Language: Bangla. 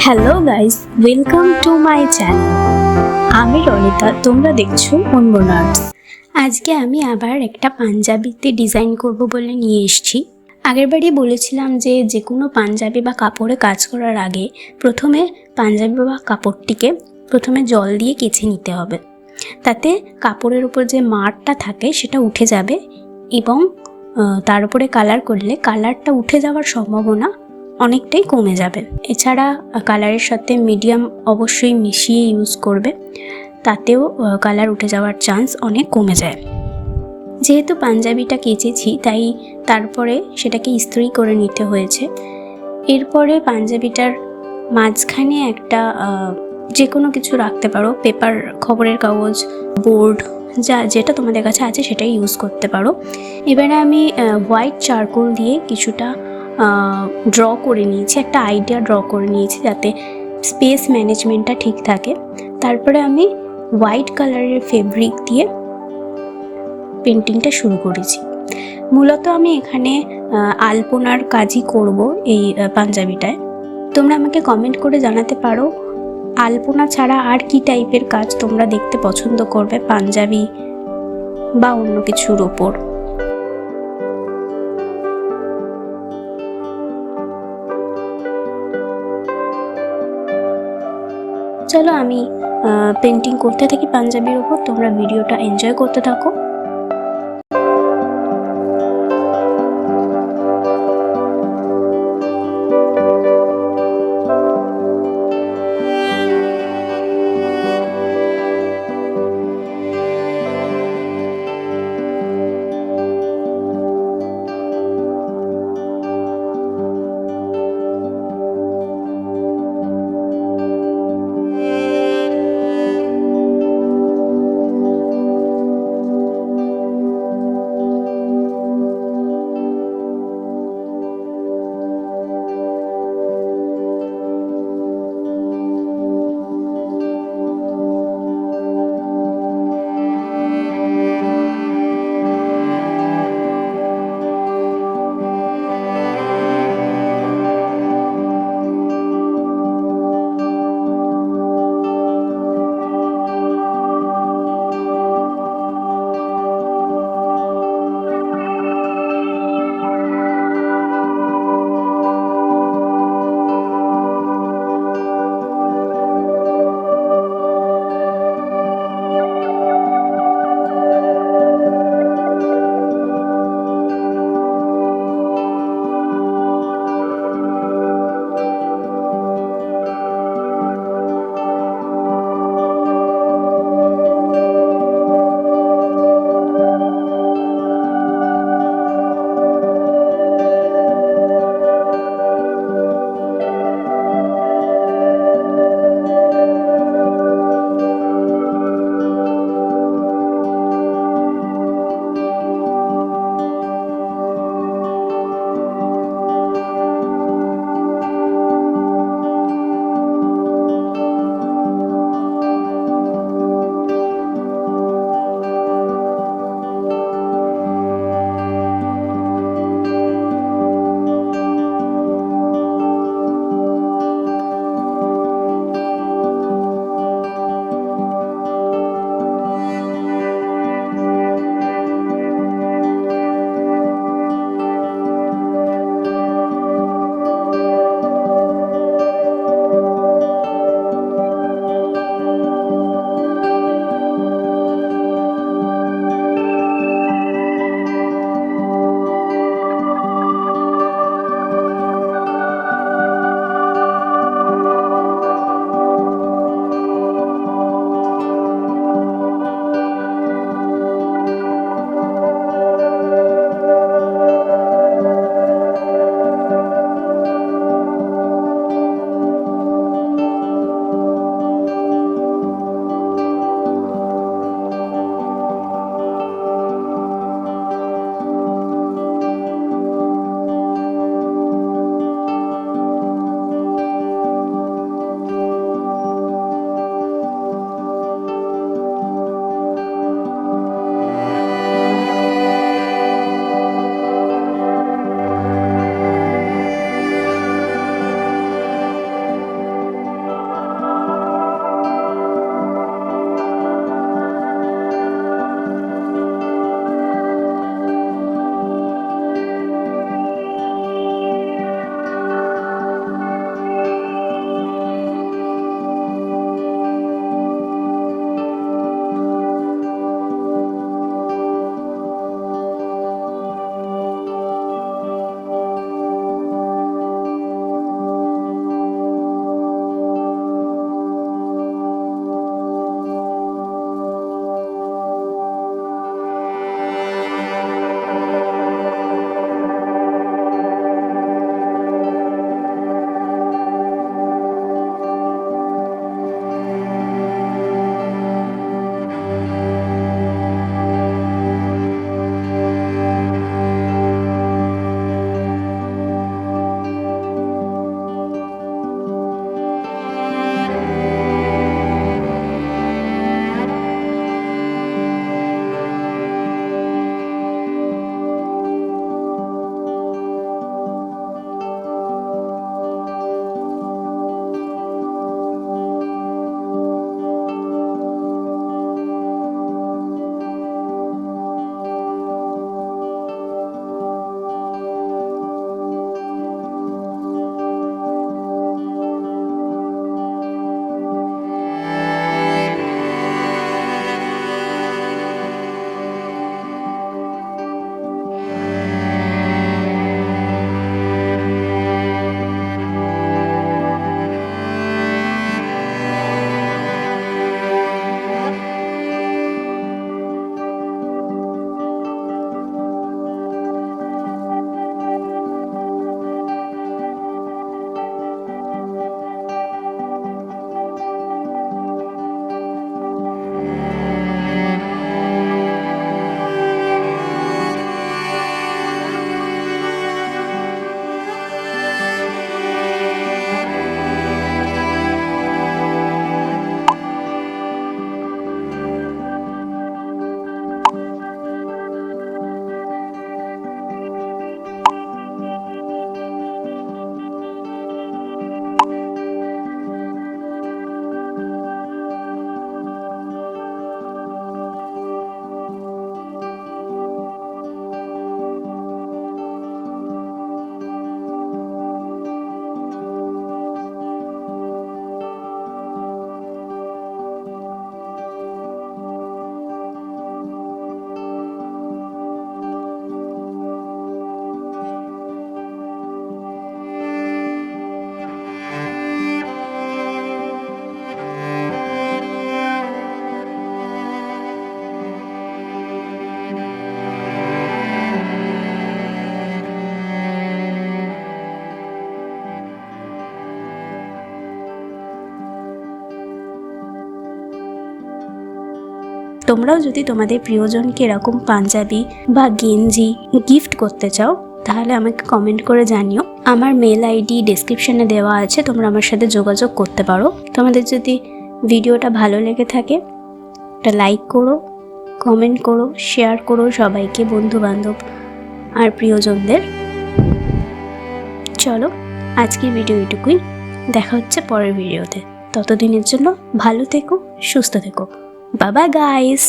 Hello guys, welcome to my channel. আমি রনিতা, তোমরা দেখছো unmonarts। আজকে আমি আবার একটা পাঞ্জাবিতে ডিজাইন করব বলে নিয়ে এসেছি। আগেরবারই বলেছিলাম যে কোনো পাঞ্জাবি বা কাপড়ে কাজ করার আগে প্রথমে পাঞ্জাবি বা কাপড়টিকে প্রথমে জল দিয়ে কেচে নিতে হবে। তাতে কাপড়ের উপর যে মাড়টা থাকে সেটা উঠে যাবে এবং তার উপরে কালার করলে কালারটা উঠে যাওয়ার সম্ভাবনা অনেকটাই কমে যাবে। এছাড়া কালারের সাথে মিডিয়াম অবশ্যই মিশিয়ে ইউজ করবে, তাতেও কালার উঠে যাওয়ার চান্স অনেক কমে যায়। যেহেতু পাঞ্জাবিটা কেচেছি তাই তারপরে সেটাকে ইস্ত্রি করে নিতে হয়েছে। এরপরে পাঞ্জাবিটার মাঝখানে একটা যে কোনো কিছু রাখতে পারো, পেপার, খবরের কাগজ, বোর্ড, যেটা তোমাদের কাছে আছে সেটাই ইউজ করতে পারো। এবারে আমি হোয়াইট চারকোল দিয়ে কিছুটা ড্র করে নিয়েছি, একটা আইডিয়া ড্র করে নিয়েছি যাতে স্পেস ম্যানেজমেন্টটা ঠিক থাকে। তারপরে আমি হোয়াইট কালারের ফেব্রিক দিয়ে পেন্টিংটা শুরু করেছি। মূলত আমি এখানে আলপনার কাজই করব এই পাঞ্জাবিটায়। তোমরা আমাকে কমেন্ট করে জানাতে পারো আলপনা ছাড়া আর কি টাইপের কাজ তোমরা দেখতে পছন্দ করবে পাঞ্জাবি বা অন্য কিছুর ওপর। চলো আমি পেন্টিং করতে থাকি পাঞ্জাবির ওপর, তোমরা ভিডিওটা এনজয় করতে থাকো। তোমরাও যদি তোমাদের প্রিয়জনকে এরকম পাঞ্জাবি বা গেঞ্জি গিফট করতে চাও তাহলে আমাকে কমেন্ট করে জানিও। আমার মেল আইডি ডেসক্রিপশনে দেওয়া আছে, তোমরা আমার সাথে যোগাযোগ করতে পারো। তোমাদের যদি ভিডিওটা ভালো লেগে থাকে একটা লাইক করো, কমেন্ট করো, শেয়ার করো সবাইকে, বন্ধু বান্ধব আর প্রিয়জনদের। চলো আজকের ভিডিও এটুকুই, দেখা হচ্ছে পরের ভিডিওতে। ততদিনের জন্য ভালো থেকো, সুস্থ থেকো। Bye bye guys.